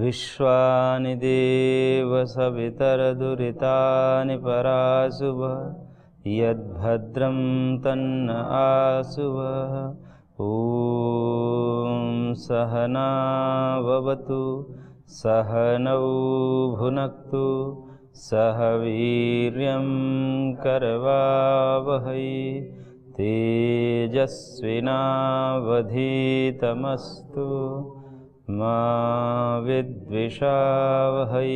विश्वानि देव सवितरदुरितानि पराशुभः यद्भद्रं तन्न आशुभः। ॐ सहना भवतु सहनौ भुनक्तु सह वीर्यं करवावहै तेजस्विनावधीतमस्तु मा विद्विषावहै।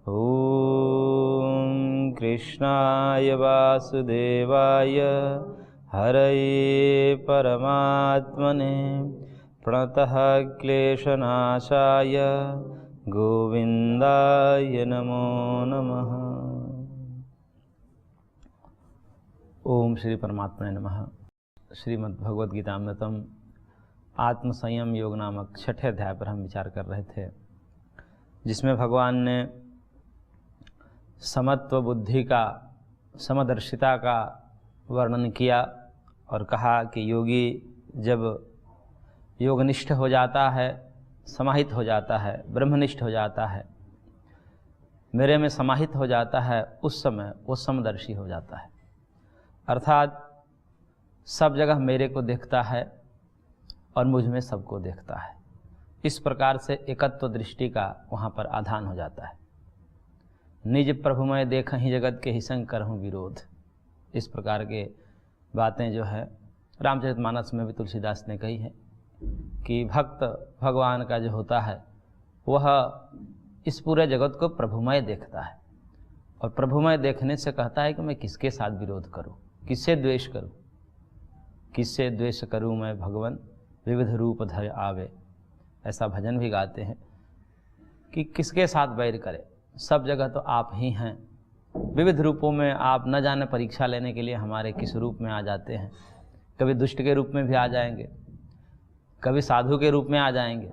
ॐ कृष्णाय वासुदेवाय हरये परमात्मने प्रणतः क्लेशनाशाय गोविंदाय नमो नमः। ओम श्री परमात्मने नमः। श्रीमद्भगवद्गीतामृतम आत्मसंयम योग नामक छठे अध्याय पर हम विचार कर रहे थे, जिसमें भगवान ने समत्व बुद्धि का, समदर्शिता का वर्णन किया और कहा कि योगी जब योगनिष्ठ हो जाता है, समाहित हो जाता है, ब्रह्मनिष्ठ हो जाता है, मेरे में समाहित हो जाता है, उस समय वो समदर्शी हो जाता है। अर्थात सब जगह मेरे को देखता है और मुझ में सबको देखता है। इस प्रकार से एकत्व दृष्टि का वहाँ पर आधान हो जाता है। निज प्रभुमय देखहि जगत के ही संग करहूँ विरोध। इस प्रकार के बातें जो है रामचरितमानस में भी तुलसीदास ने कही है कि भक्त भगवान का जो होता है वह इस पूरे जगत को प्रभुमय देखता है, और प्रभुमय देखने से कहता है कि मैं किसके साथ विरोध करूं, किससे द्वेष करूं, किससे द्वेष करूं मैं भगवान विविध रूप धर आवे। ऐसा भजन भी गाते हैं कि किसके साथ बैर करे, सब जगह तो आप ही हैं। विविध रूपों में आप न जाने परीक्षा लेने के लिए हमारे किस रूप में आ जाते हैं। कभी दुष्ट के रूप में भी आ जाएंगे, कभी साधु के रूप में आ जाएंगे,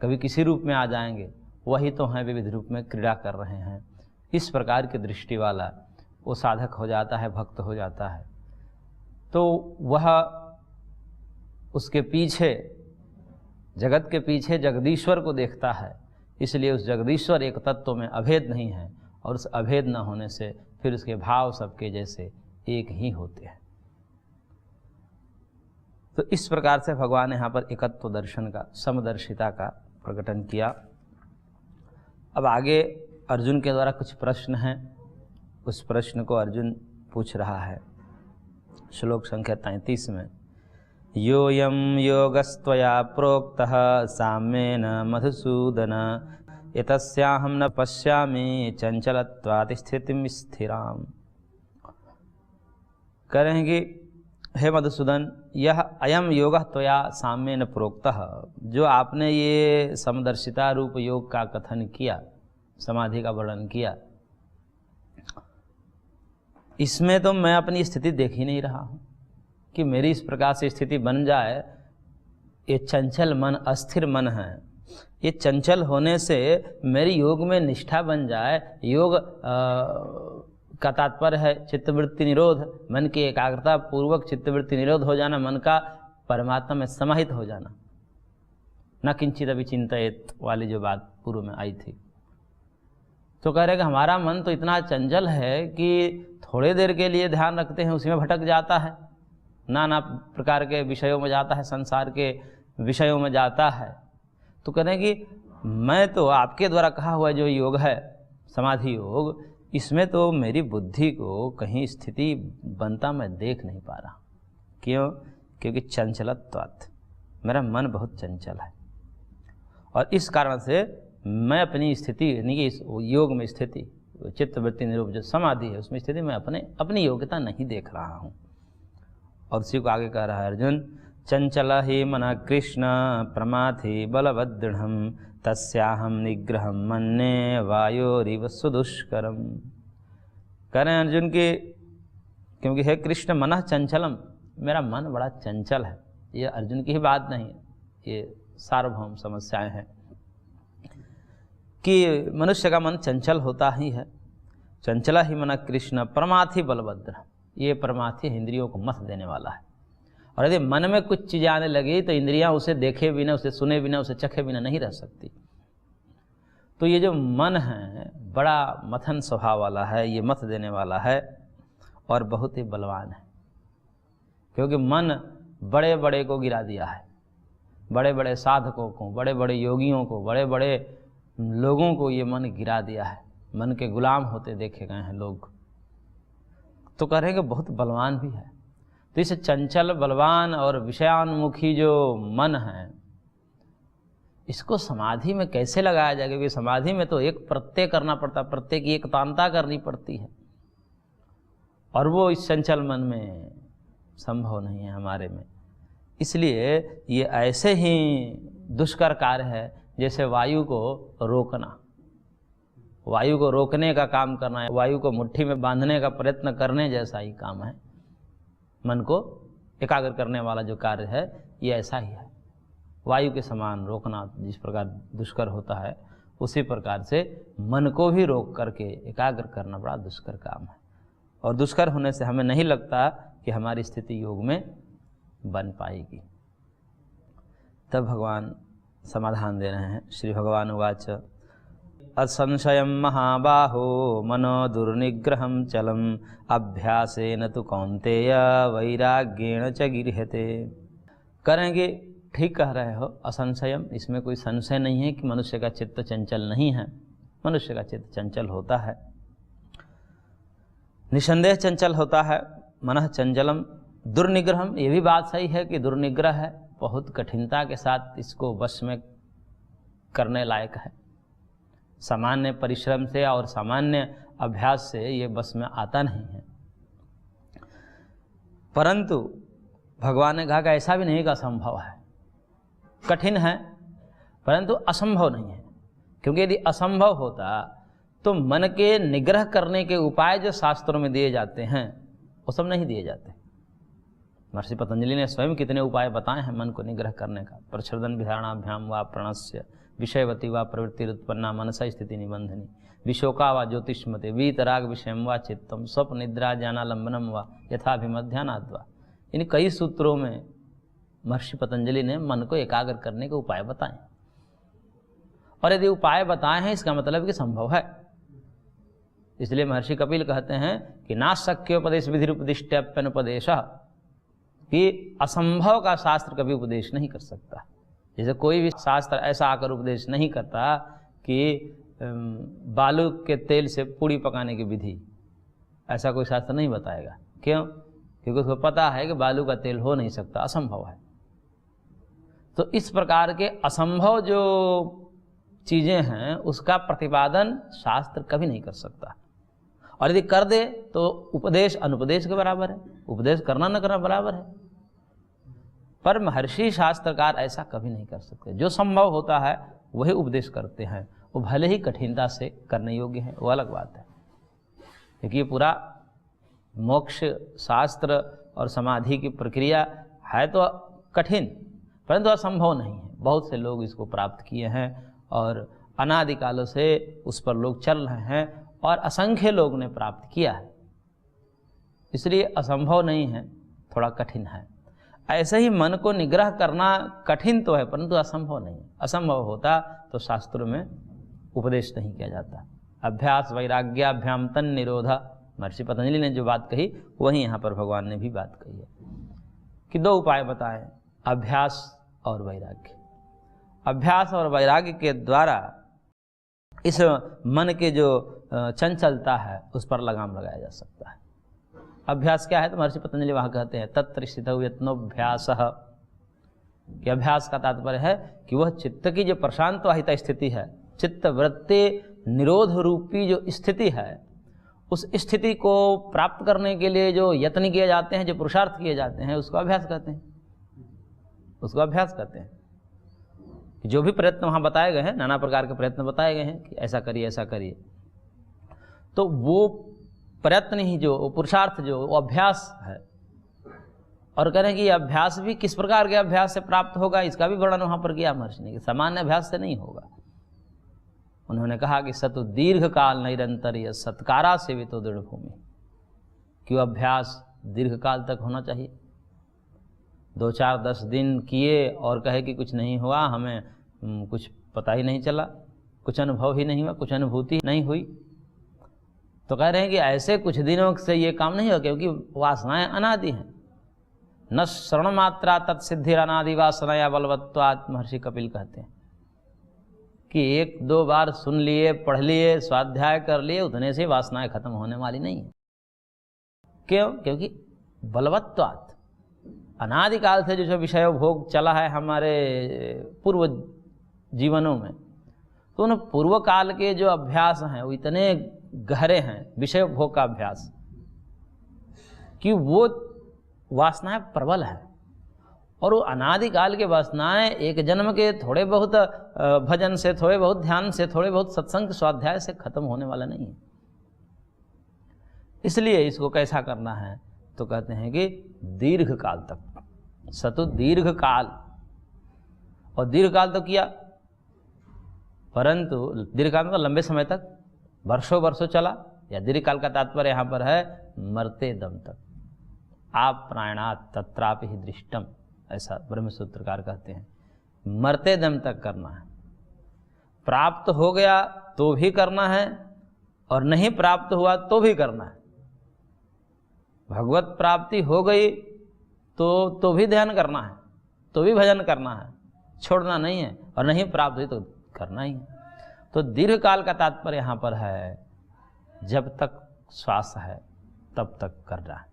कभी किसी रूप में आ जाएंगे। वही तो हैं विविध रूप में क्रीड़ा कर रहे हैं। इस प्रकार की दृष्टि वाला वो साधक हो जाता है, भक्त हो जाता है। तो वह उसके पीछे, जगत के पीछे जगदीश्वर को देखता है। इसलिए उस जगदीश्वर एक तत्व में अभेद नहीं है, और उस अभेद न होने से फिर उसके भाव सबके जैसे एक ही होते हैं। तो इस प्रकार से भगवान ने यहाँ पर एकत्व दर्शन का, समदर्शिता का प्रकटन किया। अब आगे अर्जुन के द्वारा कुछ प्रश्न हैं, उस प्रश्न को अर्जुन पूछ रहा है श्लोक संख्या 33 में। योऽयं योगस्त्वया प्रोक्तः साम्येन मधुसूदन एतस्याहं न पश्यामि चंचलत्वात् स्थितिं स्थिराम्। करेंगे हे मधुसूदन, यह अयम योग त्वया साम्येन प्रोक्तः, जो आपने ये समदर्शिता रूप योग का कथन किया, समाधि का वर्णन किया, इसमें तो मैं अपनी स्थिति देख ही नहीं रहा हूँ कि मेरी इस प्रकार से स्थिति बन जाए। ये चंचल मन, अस्थिर मन है। ये चंचल होने से मेरी योग में निष्ठा बन जाए। योग का तात्पर्य है चित्तवृत्ति निरोध, मन की एकाग्रता पूर्वक चित्तवृत्ति निरोध हो जाना, मन का परमात्मा में समाहित हो जाना। न किंचित अभी चिंतित वाली जो बात पूर्व में आई थी। तो कह रहे कि हमारा मन तो इतना चंचल है कि थोड़े देर के लिए ध्यान रखते हैं, उसी में भटक जाता है, नाना प्रकार के विषयों में जाता है, संसार के विषयों में जाता है। तो कह रहे कि मैं तो आपके द्वारा कहा हुआ जो योग है, समाधि योग, इसमें तो मेरी बुद्धि को कहीं स्थिति बनता मैं देख नहीं पा रहा। क्यों? क्योंकि चंचलत्वात्, मेरा मन बहुत चंचल है, और इस कारण से मैं अपनी स्थिति, यानी कि इस योग में स्थिति, चित्तवृत्ति निरूप जो समाधि है उसमें स्थिति में अपनी योग्यता नहीं देख रहा हूँ। और उसी को आगे कह रहा है अर्जुन, चंचल ही मन कृष्ण प्रमाथि बलवदृढ़ तस्याहम निग्रहम मन्ये वायोरिव सुदुष्करम। कह रहे हैं अर्जुन की, क्योंकि हे कृष्ण मनः चंचलम, मेरा मन बड़ा चंचल है। ये अर्जुन की ही बात नहीं है, ये सार्वभौम समस्याएं हैं कि मनुष्य का मन चंचल होता ही है। चंचला ही मन कृष्ण प्रमाथि बलभद्र, ये परमार्थी इंद्रियों को मत देने वाला है। और यदि मन में कुछ चीज़ें आने लगी तो इंद्रियां उसे देखे बिना, उसे सुने बिना, उसे चखे बिना नहीं रह सकती। तो ये जो मन है बड़ा मथन स्वभाव वाला है, ये मत देने वाला है और बहुत ही बलवान है, क्योंकि मन बड़े बड़े को गिरा दिया है, बड़े बड़े साधकों को, बड़े बड़े योगियों को, बड़े बड़े लोगों को ये मन गिरा दिया है। मन के गुलाम होते देखे गए हैं लोग, तो कह रहे हैं कि बहुत बलवान भी है। तो इस चंचल, बलवान और विषयान्मुखी जो मन है, इसको समाधि में कैसे लगाया जाए, क्योंकि समाधि में तो एक प्रत्यय करना पड़ता, प्रत्यय की एकतांता करनी पड़ती है, और वो इस चंचल मन में संभव नहीं है हमारे में। इसलिए ये ऐसे ही दुष्कर कार्य है जैसे वायु को रोकना, वायु को रोकने का काम करना है, वायु को मुट्ठी में बांधने का प्रयत्न करने जैसा ही काम है। मन को एकाग्र करने वाला जो कार्य है ये ऐसा ही है, वायु के समान रोकना जिस प्रकार दुष्कर होता है, उसी प्रकार से मन को भी रोक करके एकाग्र करना बड़ा दुष्कर काम है। और दुष्कर होने से हमें नहीं लगता कि हमारी स्थिति योग में बन पाएगी। तब भगवान समाधान दे रहे हैं। श्री भगवान उवाच असंशयं महाबाहो मनो दुर्निग्रहं चलम अभ्यासेन तु कौन्तेय वैराग्येण च गृह्यते। करेंगे, ठीक कह रहे हो, असंशयम, इसमें कोई संशय नहीं है कि मनुष्य का चित्त चंचल नहीं है। मनुष्य का चित्त चंचल होता है, निसंदेह चंचल होता है। मनः चंचलम दुर्निग्रहम, ये भी बात सही है कि दुर्निग्रह है, बहुत कठिनता के साथ इसको वश में करने लायक है। सामान्य परिश्रम से और सामान्य अभ्यास से ये बस में आता नहीं है। परंतु भगवान ने कहा कि ऐसा भी नहीं कि असंभव है, कठिन है परंतु असंभव नहीं है। क्योंकि यदि असंभव होता तो मन के निग्रह करने के उपाय जो शास्त्रों में दिए जाते हैं वो सब नहीं दिए जाते। महर्षि पतंजलि ने स्वयं कितने उपाय बताए हैं मन को निग्रह करने का। प्रच्छदन विधारणाभ्याम व प्रणस्य विषयवती व प्रवृत्तिरुत्पन्ना मनसा स्थिति निबंधनी विशोका व ज्योतिष्मते वीतराग विषयम व चित्तम स्वप्न निद्रा ज्ञानालंबनम व यथाभिमध्यानाद व। इन कई सूत्रों में महर्षि पतंजलि ने मन को एकाग्र करने के उपाय बताए, और यदि उपाय बताए हैं इसका मतलब कि संभव है। इसलिए महर्षि कपिल कहते हैं कि नाशक्योपदेश विधिरुपदिष्टप्यनुपदेश, कि असंभव का शास्त्र कभी उपदेश नहीं कर सकता। जैसे कोई भी शास्त्र ऐसा आकर उपदेश नहीं करता कि बालू के तेल से पूड़ी पकाने की विधि, ऐसा कोई शास्त्र नहीं बताएगा। क्यों? क्योंकि उसको पता है कि बालू का तेल हो नहीं सकता, असंभव है। तो इस प्रकार के असंभव जो चीज़ें हैं उसका प्रतिपादन शास्त्र कभी नहीं कर सकता, और यदि कर दे तो उपदेश अनुपदेश के बराबर है, उपदेश करना न करना बराबर है। पर महर्षि शास्त्रकार ऐसा कभी नहीं कर सकते। जो संभव होता है वही उपदेश करते हैं, वो भले ही कठिनता से करने योग्य है, वो अलग बात है। क्योंकि ये पूरा मोक्ष शास्त्र और समाधि की प्रक्रिया है तो कठिन, परंतु असंभव नहीं है। बहुत से लोग इसको प्राप्त किए हैं और अनादिकालों से उस पर लोग चल रहे हैं, और असंख्य लोग ने प्राप्त किया है। इसलिए असंभव नहीं है, थोड़ा कठिन है। ऐसे ही मन को निग्रह करना कठिन तो है परंतु असंभव नहीं। असंभव होता तो शास्त्रों में उपदेश नहीं किया जाता। अभ्यास वैराग्याभ्याम तन निरोधा, महर्षि पतंजलि ने जो बात कही वही यहाँ पर भगवान ने भी बात कही है कि दो उपाय बताए, अभ्यास और वैराग्य। अभ्यास और वैराग्य के द्वारा इस मन के जो चंचलता है उस पर लगाम लगाया जा सकता है। अभ्यास क्या है तो महर्षि पतंजलि वहाँ कहते हैं तत्र स्थितौ यत्नोभ्यासः, कि अभ्यास का तात्पर्य है कि वह चित्त की जो प्रशांत वाहिता स्थिति है, चित्त वृत्ति निरोध रूपी जो स्थिति है, उस स्थिति को प्राप्त करने के लिए जो यत्न किए जाते हैं, जो पुरुषार्थ किए जाते हैं, उसको अभ्यास कहते हैं। उसको अभ्यास कहते हैं। जो भी प्रयत्न वहाँ बताए गए हैं, नाना प्रकार के प्रयत्न बताए गए हैं कि ऐसा करिए ऐसा करिए, तो वो प्रयत्न ही जो, वो पुरुषार्थ जो, वो अभ्यास है। और कह रहे हैं कि अभ्यास भी किस प्रकार के अभ्यास से प्राप्त होगा, इसका भी वर्णन वहाँ पर किया महर्षि ने कि सामान्य अभ्यास से नहीं होगा। उन्होंने कहा कि सतु दीर्घ काल निरंतर यह सत्कारा सेवितो दृढ़ भूमि, कि वह अभ्यास दीर्घ काल तक होना चाहिए। 2-4-10 दिन किए और कहे कि कुछ नहीं हुआ, हमें कुछ पता ही नहीं चला, कुछ अनुभव ही नहीं हुआ, कुछ अनुभूति नहीं हुई, तो कह रहे हैं कि ऐसे कुछ दिनों से ये काम नहीं होगा, क्योंकि वासनाएं अनादि हैं। न श्रवण मात्रा तत्सिद्धि अनादि वासनाया बलवत्वात्, महर्षि कपिल कहते हैं कि 1-2 बार सुन लिए, पढ़ लिए, स्वाध्याय कर लिए, उतने से वासनाएं खत्म होने वाली नहीं है। क्यों? क्योंकि बलवत्वात्, अनादिकाल से जो विषय भोग चला है हमारे पूर्व जीवनों में, तो उन पूर्व काल के जो अभ्यास हैं वो इतने गहरे हैं, विषय भोग का अभ्यास, कि वो वासनाएं प्रबल है। और वो अनादिकाल के वासनाएं एक जन्म के थोड़े बहुत भजन से, थोड़े बहुत ध्यान से, थोड़े बहुत सत्संग स्वाध्याय से खत्म होने वाला नहीं है। इसलिए इसको कैसा करना है, तो कहते हैं कि दीर्घ काल तक, सतु दीर्घ काल, और दीर्घ काल तो किया, परंतु दीर्घ काल मतलब लंबे समय तक, वर्षों वर्षों चला, या दीर्घ काल का तात्पर्य यहाँ पर है मरते दम तक। आप प्राणात तत्रापि ही दृष्टम, ऐसा ब्रह्मसूत्रकार कहते हैं। मरते दम तक करना है। प्राप्त हो गया तो भी करना है, और नहीं प्राप्त हुआ तो भी करना है। भगवत प्राप्ति हो गई तो भी ध्यान करना है, तो भी भजन करना है, छोड़ना नहीं है, और नहीं प्राप्त हुई तो करना ही है। तो दीर्घ काल का तात्पर्य यहाँ पर है जब तक श्वास है तब तक करना है।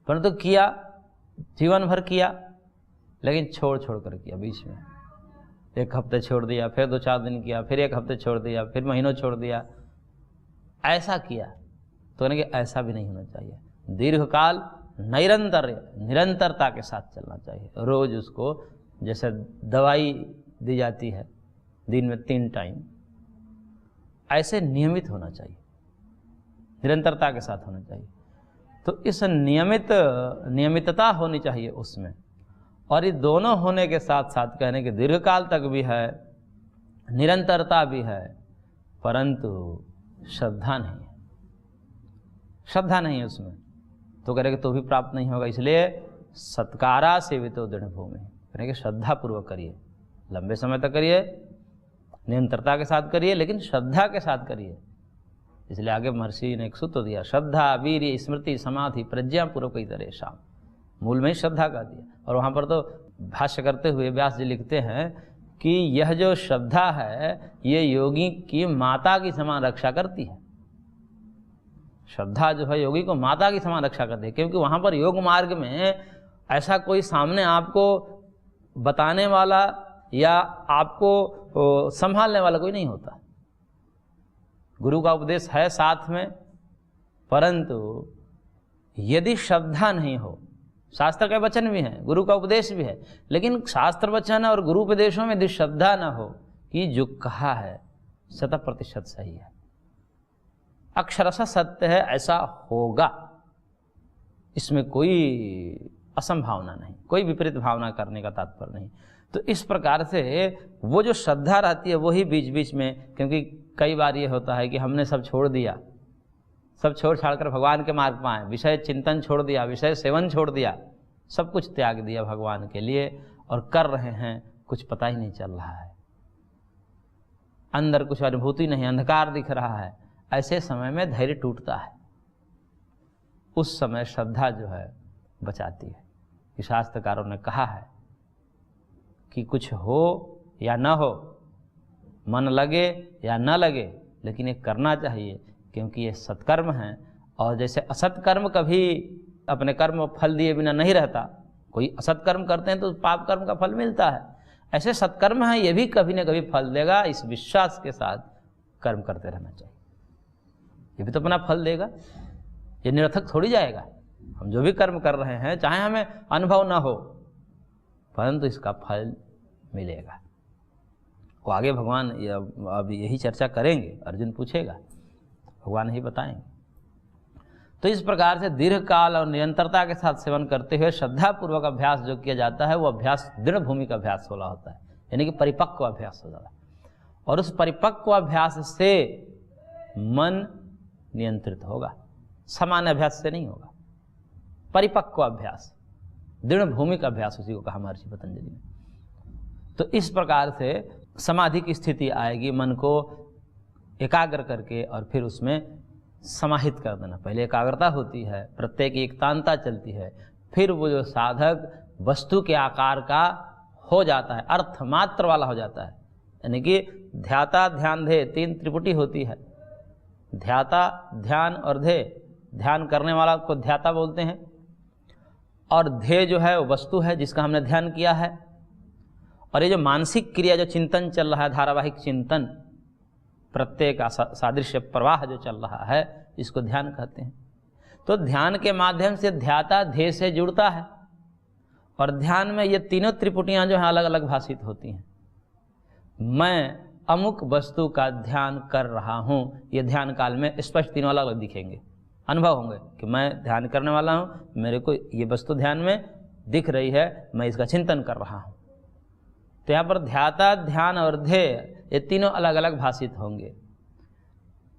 परंतु किया, जीवन भर किया, लेकिन छोड़ कर किया। बीच में 1 हफ्ते छोड़ दिया, फिर 2-4 दिन किया, फिर 1 हफ्ते छोड़ दिया, फिर महीनों छोड़ दिया, ऐसा किया तो कहने कि ऐसा भी नहीं होना चाहिए। दीर्घकाल निरंतरता के साथ चलना चाहिए। रोज उसको, जैसे दवाई दी जाती है दिन में 3 टाइम, ऐसे नियमित होना चाहिए, निरंतरता के साथ होना चाहिए। तो इस नियमितता होनी चाहिए उसमें, और ये दोनों होने के साथ साथ कहने के दीर्घकाल तक भी है, निरंतरता भी है, परंतु श्रद्धा नहीं है, श्रद्धा नहीं है उसमें, तो कह रहे कि तो भी प्राप्त नहीं होगा। इसलिए सत्कारा सेवितो दृढ़ भूमि, कहने कि श्रद्धा पूर्वक करिए, लंबे समय तक करिए, निरंतरता के साथ करिए, लेकिन श्रद्धा के साथ करिए। इसलिए आगे महर्षि ने एक सूत्र दिया, श्रद्धा वीर्य स्मृति समाधि प्रज्ञा पूर्वक इतरेषां। मूल में ही श्रद्धा का दिया, और वहाँ पर तो भाष्य करते हुए व्यास जी लिखते हैं कि यह जो श्रद्धा है ये योगी की माता की समान रक्षा करती है। श्रद्धा जो है योगी को माता की समान रक्षा करती है, क्योंकि वहाँ पर योग मार्ग में ऐसा कोई सामने आपको बताने वाला या आपको संभालने वाला कोई नहीं होता। गुरु का उपदेश है साथ में, परंतु यदि श्रद्धा नहीं हो, शास्त्र के वचन भी हैं, गुरु का उपदेश भी है, लेकिन शास्त्र वचन और गुरु उपदेशों में यदि श्रद्धा न हो कि जो कहा है 100% सही है, अक्षरशः सत्य है, ऐसा होगा, इसमें कोई असंभावना नहीं, कोई विपरीत भावना करने का तात्पर्य नहीं। तो इस प्रकार से वो जो श्रद्धा रहती है वही बीच बीच में, क्योंकि कई बार ये होता है कि हमने सब छोड़ दिया, सब छोड़ छाड़ कर भगवान के मार्ग पर आए, विषय चिंतन छोड़ दिया, विषय सेवन छोड़ दिया, सब कुछ त्याग दिया भगवान के लिए, और कर रहे हैं, कुछ पता ही नहीं चल रहा है, अंदर कुछ अनुभूति नहीं, अंधकार दिख रहा है। ऐसे समय में धैर्य टूटता है, उस समय श्रद्धा जो है बचाती है। कि शास्त्रकारों ने कहा है कि कुछ हो या न हो, मन लगे या न लगे, लेकिन ये करना चाहिए, क्योंकि ये सत्कर्म है। और जैसे असत्कर्म कभी अपने कर्म फल दिए बिना नहीं रहता, कोई असत्कर्म करते हैं तो पाप कर्म का फल मिलता है, ऐसे सत्कर्म है, ये भी कभी न कभी फल देगा। इस विश्वास के साथ कर्म करते रहना चाहिए, ये भी तो अपना फल देगा, ये निरर्थक थोड़ी जाएगा। हम जो भी कर्म कर रहे हैं, चाहे हमें अनुभव ना हो, परंतु इसका फल मिलेगा। वो आगे भगवान अब यही चर्चा करेंगे, अर्जुन पूछेगा, भगवान ही बताएंगे। तो इस प्रकार से दीर्घकाल और निरंतरता के साथ सेवन करते हुए श्रद्धापूर्वक अभ्यास जो किया जाता है, वो अभ्यास दृढ़ भूमि का अभ्यास हो रहा होता है, यानी कि परिपक्व अभ्यास हो जाता है। और उस परिपक्व अभ्यास से मन नियंत्रित होगा, सामान्य अभ्यास से नहीं होगा, परिपक्व अभ्यास। दृढ़ भूमिक अभ्यास उसी को कहा महर्षि पतंजलि ने। तो इस प्रकार से समाधि की स्थिति आएगी, मन को एकाग्र करके और फिर उसमें समाहित कर देना। पहले एकाग्रता होती है, प्रत्येक एकतांता चलती है, फिर वो जो साधक वस्तु के आकार का हो जाता है, अर्थमात्र वाला हो जाता है। यानी कि ध्याता ध्यान ध्येय 3 त्रिपुटी होती है। ध्याता, ध्यान और ध्येय। ध्यान करने वाला को ध्याता बोलते हैं, और ध्येय जो है वो वस्तु है जिसका हमने ध्यान किया है। और ये जो मानसिक क्रिया, जो चिंतन चल रहा है, धारावाहिक चिंतन, प्रत्येक सादृश्य प्रवाह जो चल रहा है, इसको ध्यान कहते हैं। तो ध्यान के माध्यम से ध्याता ध्येय से जुड़ता है, और ध्यान में ये तीनों त्रिपुटियां जो हैं अलग अलग भाषित होती हैं। मैं अमुक वस्तु का ध्यान कर रहा हूँ, ये ध्यान काल में स्पष्ट तीनों अलग अलग दिखेंगे, अनुभव होंगे कि मैं ध्यान करने वाला हूँ, मेरे को ये वस्तु ध्यान में दिख रही है, मैं इसका चिंतन कर रहा हूँ। तो यहाँ पर ध्याता, ध्यान और ध्येय ये तीनों अलग अलग भाषित होंगे।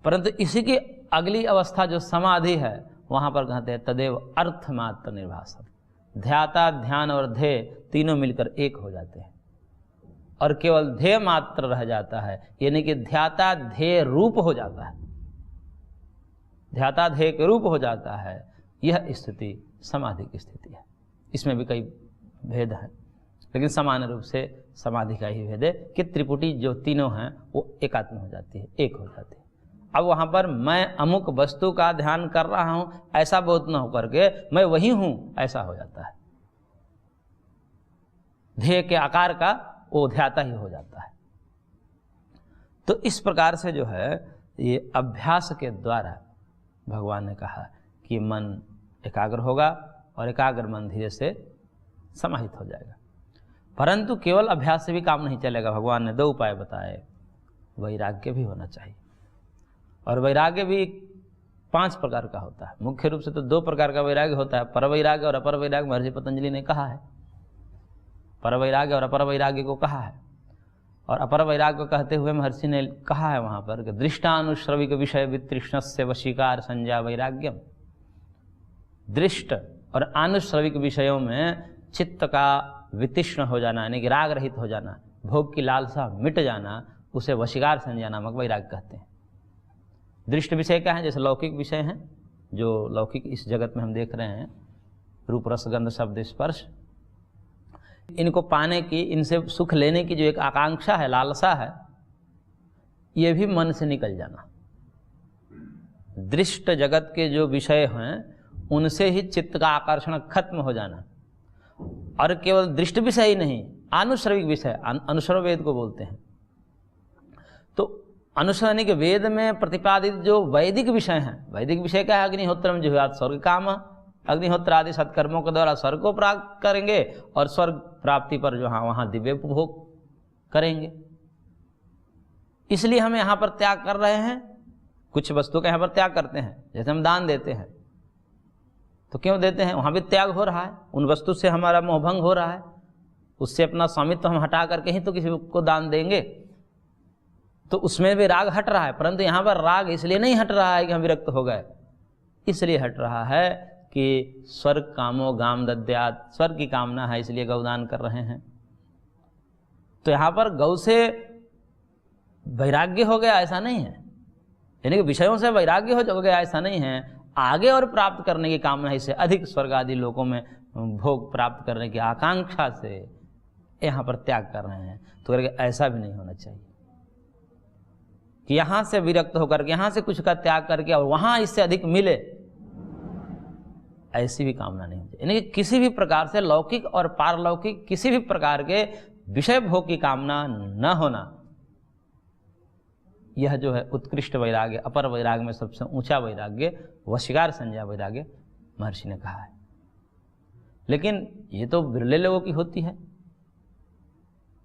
परंतु इसी की अगली अवस्था जो समाधि है, वहाँ पर कहते हैं तदेव अर्थमात्र निर्भासत। ध्याता, ध्यान और ध्येय तीनों मिलकर एक हो जाते हैं और केवल ध्येय मात्र रह जाता है, यानी कि ध्याता ध्येय रूप हो जाता है, ध्याता ध्येय के रूप हो जाता है। यह स्थिति समाधि की स्थिति है। इसमें भी कई भेद हैं, लेकिन सामान्य रूप से समाधि का ही भेद है कि त्रिपुटी जो तीनों हैं वो एकात्म हो जाती है, एक हो जाती है। अब वहाँ पर मैं अमुक वस्तु का ध्यान कर रहा हूँ ऐसा बोध न होकर के मैं वही हूँ ऐसा हो जाता है। ध्येय के आकार का वो ध्याता ही हो जाता है। तो इस प्रकार से जो है ये अभ्यास के द्वारा भगवान ने कहा कि मन एकाग्र होगा और एकाग्र मन धीरे से समाहित हो जाएगा। परंतु केवल अभ्यास से भी काम नहीं चलेगा। भगवान ने 2 उपाय बताए। वैराग्य भी होना चाहिए, और वैराग्य भी 5 प्रकार का होता है। मुख्य रूप से तो 2 प्रकार का वैराग्य होता है, पर वैराग्य और अपर वैराग्य। महर्षि पतंजलि ने कहा है, पर वैराग्य और अपर वैराग्य को कहा है। और अपर वैराग्य को कहते हुए महर्षि ने कहा है वहाँ पर कि दृष्टानुश्रविक विषय वितृष्णस्य वशीकार संज्ञा वैराग्यम। दृष्ट और अनुश्रविक विषयों में चित्त का वितृष्ण हो जाना, यानी कि राग रहित हो जाना, भोग की लालसा मिट जाना, उसे वशीकार संज्ञा नामक वैराग्य कहते हैं। दृष्ट विषय क्या है? जैसे लौकिक विषय हैं, जो लौकिक इस जगत में हम देख रहे हैं, रूप रस गंध शब्द स्पर्श, इनको पाने की, इनसे सुख लेने की जो एक आकांक्षा है, लालसा है, ये भी मन से निकल जाना। दृष्ट जगत के जो विषय हैं उनसे ही चित्त का आकर्षण खत्म हो जाना। और केवल दृष्ट विषय ही नहीं, अनुश्रविक विषय, अनुश्रव वेद को बोलते हैं। तो अनुश्रवनी के वेद में प्रतिपादित जो वैदिक विषय हैं, वैदिक विषय क्या है? अग्निहोत्रम जुहुयात् स्वर्ग काम। अग्निहोत्र आदि सत्कर्मों के द्वारा स्वर्ग को प्राप्त करेंगे और स्वर्ग प्राप्ति पर जो वहाँ दिव्य उपभोग करेंगे। इसलिए हम यहाँ पर त्याग कर रहे हैं, कुछ वस्तु का यहाँ पर त्याग करते हैं। जैसे हम दान देते हैं तो क्यों देते हैं? वहाँ भी त्याग हो रहा है, उन वस्तु से हमारा मोहभंग हो रहा है, उससे अपना स्वामित्व हम हटा करके ही तो किसी को दान देंगे, तो उसमें भी राग हट रहा है। परंतु यहाँ पर राग इसलिए नहीं हट रहा है कि हम विरक्त हो गए, इसलिए हट रहा है कि स्वर्ग कामो गाम दद्यात्, स्वर्ग की कामना है इसलिए गौदान कर रहे हैं। तो यहाँ पर गौ से वैराग्य हो गया ऐसा नहीं है, यानी कि विषयों से वैराग्य हो गया ऐसा नहीं है। आगे और प्राप्त करने की कामना, इससे अधिक स्वर्ग आदि लोकों में भोग प्राप्त करने की आकांक्षा से यहाँ पर त्याग कर रहे हैं। तो करके ऐसा भी नहीं होना चाहिए कि यहाँ से विरक्त होकर के, यहाँ से कुछ का त्याग करके और वहाँ इससे अधिक मिले, ऐसी भी कामना नहीं होती। यानी कि किसी भी प्रकार से लौकिक और पारलौकिक किसी भी प्रकार के विषय भोग की कामना न होना, यह जो है उत्कृष्ट वैराग्य, अपर वैराग्य में सबसे ऊंचा वैराग्य, वशीकार संज्ञा वैराग्य महर्षि ने कहा है। लेकिन ये तो बिरले लोगों की होती है,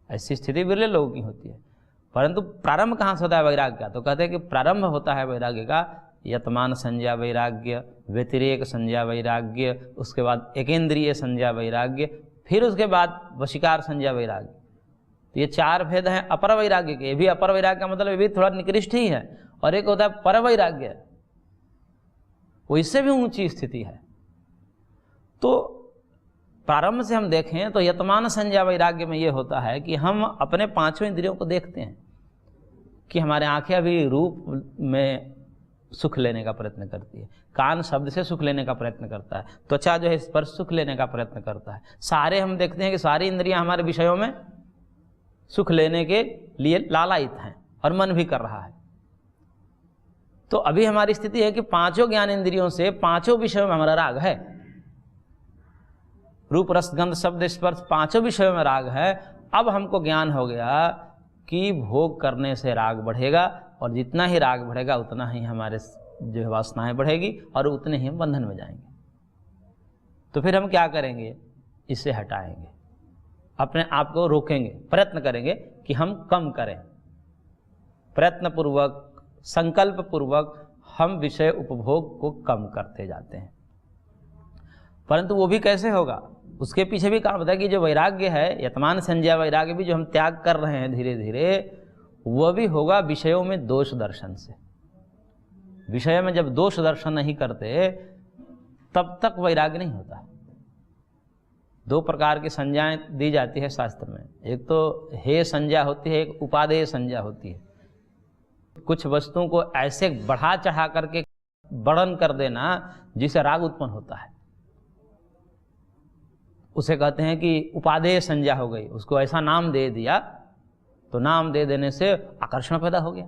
ऐसी स्थिति बिरले लोगों की होती है। परंतु प्रारंभ कहाँ से होता है वैराग्य का? तो कहते हैं कि प्रारंभ होता है वैराग्य का यतमान संज्ञा वैराग्य, व्यतिरेक संज्ञा वैराग्य, उसके बाद एकेंद्रिय संज्ञा वैराग्य, फिर उसके बाद वशीकार संज्ञा वैराग्य। तो ये 4 भेद हैं अपर वैराग्य के। ये भी अपर वैराग्य का मतलब ये भी थोड़ा निकृष्ट ही है। और एक होता है पर वैराग्य, वो इससे भी ऊंची स्थिति है। तो प्रारंभ से हम देखें तो यतमान संज्ञा वैराग्य में ये होता है कि हम अपने पांचों इंद्रियों को देखते हैं कि हमारे आंखें अभी रूप में सुख लेने का प्रयत्न करती है, कान शब्द से सुख लेने का प्रयत्न करता है, त्वचा जो है स्पर्श सुख लेने का प्रयत्न करता है। सारे हम देखते हैं कि सारी इंद्रियां हमारे विषयों में सुख लेने के लिए लालायित हैं और मन भी कर रहा है। तो अभी हमारी स्थिति है कि पांचों ज्ञान इंद्रियों से पांचों विषयों में हमारा राग है, रूप रस गंध शब्द स्पर्श पांचों विषयों में राग है। अब हमको ज्ञान हो गया कि भोग करने से राग बढ़ेगा, और जितना ही राग बढ़ेगा उतना ही हमारे जो है वासनाएं बढ़ेगी और उतने ही हम बंधन में जाएंगे। तो फिर हम क्या करेंगे, इसे हटाएंगे, अपने आप को रोकेंगे, प्रयत्न करेंगे कि हम कम करें। प्रयत्न पूर्वक संकल्प पूर्वक हम विषय उपभोग को कम करते जाते हैं। परंतु वो भी कैसे होगा, उसके पीछे भी कारण बताया कि जो वैराग्य है, यतमान संज्ञा वैराग्य भी जो हम त्याग कर रहे हैं धीरे धीरे, वह भी होगा विषयों में दोष दर्शन से। विषय में जब दोष दर्शन नहीं करते तब तक वैराग्य नहीं होता। दो प्रकार की संज्ञाएं दी जाती है शास्त्र में, एक तो हे संज्ञा होती है, एक उपादेय संज्ञा होती है। कुछ वस्तुओं को ऐसे बढ़ा चढ़ा करके वर्णन कर देना जिसे राग उत्पन्न होता है, उसे कहते हैं कि उपादेय संज्ञा हो गई। उसको ऐसा नाम दे दिया तो नाम दे देने से आकर्षण पैदा हो गया।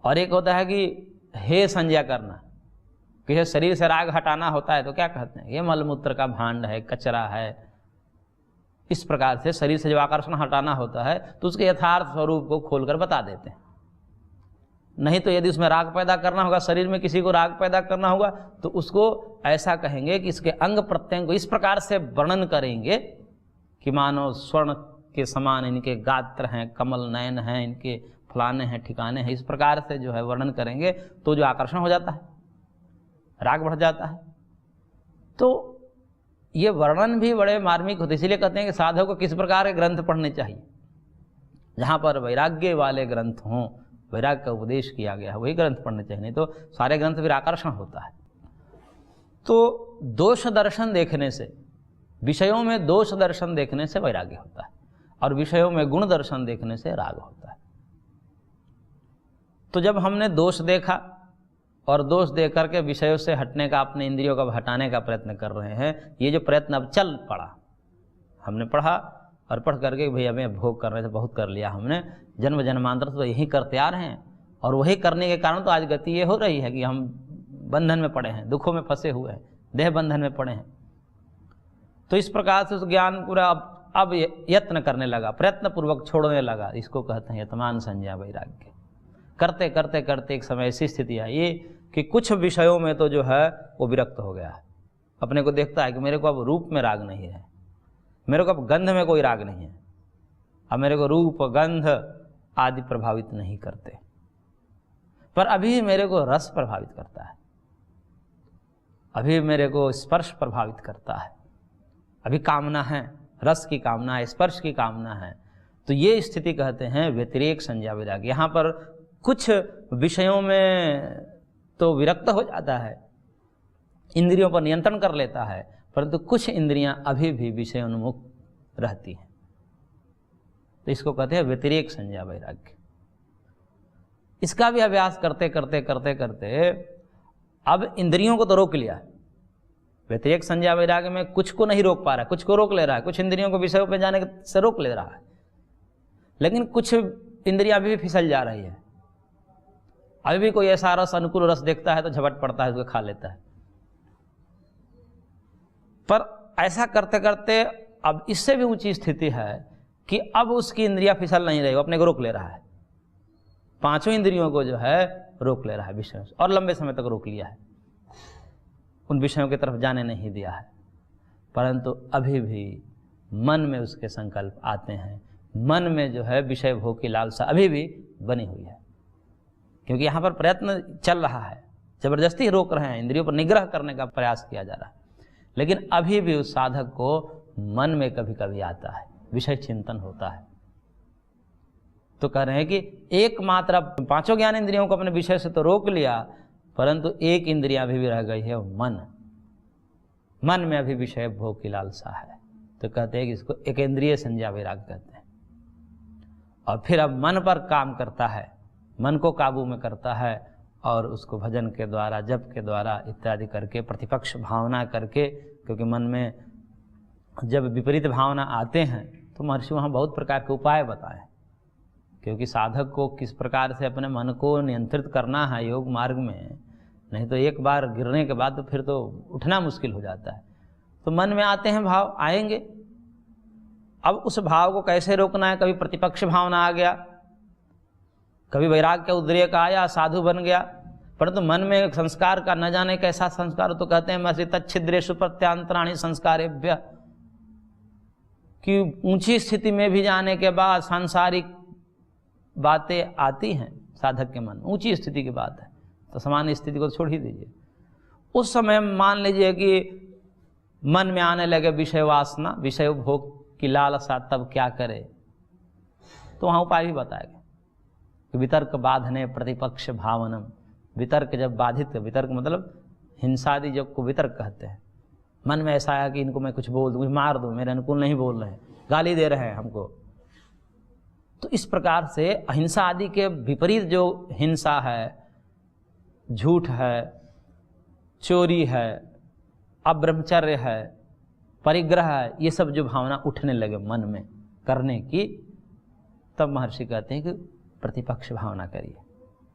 और एक होता है कि हे संज्ञा करना, किसी शरीर से राग हटाना होता है तो क्या कहते हैं, ये मलमूत्र का भांड है, कचरा है। इस प्रकार से शरीर से जो आकर्षण हटाना होता है तो उसके यथार्थ स्वरूप को खोलकर बता देते हैं। नहीं तो यदि उसमें राग पैदा करना होगा, शरीर में किसी को राग पैदा करना होगा, तो उसको ऐसा कहेंगे कि इसके अंग प्रत्यंग को इस प्रकार से वर्णन करेंगे कि मानो स्वर्ण के समान इनके गात्र हैं, कमल नयन हैं, इनके फलाने हैं, ठिकाने हैं। इस प्रकार से जो है वर्णन करेंगे तो जो आकर्षण हो जाता है, राग बढ़ जाता है। तो ये वर्णन भी बड़े मार्मिक होते, इसलिए कहते हैं कि साधक को किस प्रकार के ग्रंथ पढ़ने चाहिए। जहाँ पर वैराग्य वाले ग्रंथ हों, वैराग्य का उपदेश किया गया है, वही ग्रंथ पढ़ने चाहिए, नहीं तो सारे ग्रंथ फिर आकर्षण होता है। तो दोष दर्शन देखने से, विषयों में दोष दर्शन देखने से वैराग्य होता है, और विषयों में गुण दर्शन देखने से राग होता है। तो जब हमने दोष देखा और दोष देख करके विषयों से हटने का, अपने इंद्रियों का हटाने का प्रयत्न कर रहे हैं, ये जो प्रयत्न अब चल पड़ा, हमने पढ़ा और पढ़ करके भाई हमें भोग करने से बहुत कर लिया हमने, जन्म जन्मांतर तो यही करते आ रहे हैं, और वही करने के कारण तो आज गति ये हो रही है कि हम बंधन में पड़े हैं, दुखों में फंसे हुए हैं, देह बंधन में पड़े हैं। तो इस प्रकार से उस ज्ञान पूरा अब यत्न करने लगा, प्रयत्न पूर्वक छोड़ने लगा। इसको कहते हैं यतमान संज्ञा वैराग्य। करते करते करते एक समय ऐसी स्थिति आई कि कुछ विषयों में तो जो है वो विरक्त हो गया है, अपने को देखता है कि मेरे को अब रूप में राग नहीं है, मेरे को अब गंध में कोई राग नहीं है, अब मेरे को रूप गंध आदि प्रभावित नहीं करते, पर अभी मेरे को रस प्रभावित करता है, अभी मेरे को स्पर्श प्रभावित करता है, अभी कामना है, रस की कामना है, स्पर्श की कामना है। तो ये स्थिति कहते हैं व्यतिरेक संज्ञा वैराग्य। यहाँ पर कुछ विषयों में तो विरक्त हो जाता है, इंद्रियों पर नियंत्रण कर लेता है, परंतु कुछ इंद्रियां अभी भी विषय उन्मुख रहती हैं। तो इसको कहते हैं व्यतिरेक संज्ञा वैराग्य। इसका भी अभ्यास करते करते करते करते अब इंद्रियों को तो रोक लिया। व्यतिरेक संज्ञा वैराग्य में कुछ को नहीं रोक पा रहा है, कुछ को रोक ले रहा है, कुछ इंद्रियों को विषयों पे जाने से रोक ले रहा है, लेकिन कुछ इंद्रियां अभी भी फिसल जा रही है। अभी भी कोई ऐसा रस, अनुकूल रस देखता है तो झपट पड़ता है, उसको खा लेता है। पर ऐसा करते करते अब इससे भी ऊंची स्थिति है कि अब उसकी इंद्रियां फिसल नहीं रही, वो अपने को रोक ले रहा है, पांचों इंद्रियों को जो है रोक ले रहा है विषयों से, और लंबे समय तक रोक लिया है, उन विषयों की तरफ जाने नहीं दिया है। परंतु अभी भी मन में उसके संकल्प आते हैं, मन में जो है विषय भोग की लालसा अभी भी बनी हुई है, क्योंकि यहाँ पर प्रयत्न चल रहा है, जबरदस्ती रोक रहे हैं, इंद्रियों पर निग्रह करने का प्रयास किया जा रहा है, लेकिन अभी भी उस साधक को मन में कभी कभी आता है, विषय चिंतन होता है। तो कह रहे हैं कि एकमात्र पांचों ज्ञान इंद्रियों को अपने विषय से तो रोक लिया, परंतु एक इंद्रिया भी रह गई है, मन। मन में अभी विषय भोग की लालसा है, तो कहते हैं कि इसको एकेंद्रिय संज्ञा वैराग्य कहते हैं। और फिर अब मन पर काम करता है, मन को काबू में करता है और उसको भजन के द्वारा, जप के द्वारा इत्यादि करके, प्रतिपक्ष भावना करके, क्योंकि मन में जब विपरीत भावना आते हैं तो महर्षि वहाँ बहुत प्रकार के उपाय बताए, क्योंकि साधक को किस प्रकार से अपने मन को नियंत्रित करना है योग मार्ग में, नहीं तो एक बार गिरने के बाद तो फिर तो उठना मुश्किल हो जाता है। तो मन में आते हैं भाव, आएंगे, अब उस भाव को कैसे रोकना है। कभी प्रतिपक्ष भावना आ गया, कभी वैराग्य का उद्रेक आया, साधु बन गया, परंतु मन में संस्कार का न जाने कैसा संस्कार हो, तो कहते हैं महर्षि तच्छिद्रेषु प्रत्यांतराणि संस्कारेभ्य, कि ऊंची स्थिति में भी जाने के बाद सांसारिक बातें आती हैं साधक के मन में, ऊंची स्थिति की बात है, तो सामान्य स्थिति को तो छोड़ ही दीजिए। उस समय मान लीजिए कि मन में आने लगे विषय वासना, विषय भोग की लालसा, तब क्या करे, तो वहाँ उपाय भी बताएगा कि वितर्क बाधने प्रतिपक्ष भावनम। वितर्क जब बाधित, वितर्क मतलब हिंसादि जब को वितर्क कहते हैं, मन में ऐसा आया कि इनको मैं कुछ बोल दूँ, कुछ मार दूँ, मेरे अनुकूल नहीं बोल रहे हैं, गाली दे रहे हैं हमको, तो इस प्रकार से अहिंसा आदि के विपरीत जो हिंसा है, झूठ है, चोरी है, अब्रह्मचर्य है, परिग्रह है, ये सब जो भावना उठने लगे मन में करने की, तब महर्षि कहते हैं कि प्रतिपक्ष भावना करिए।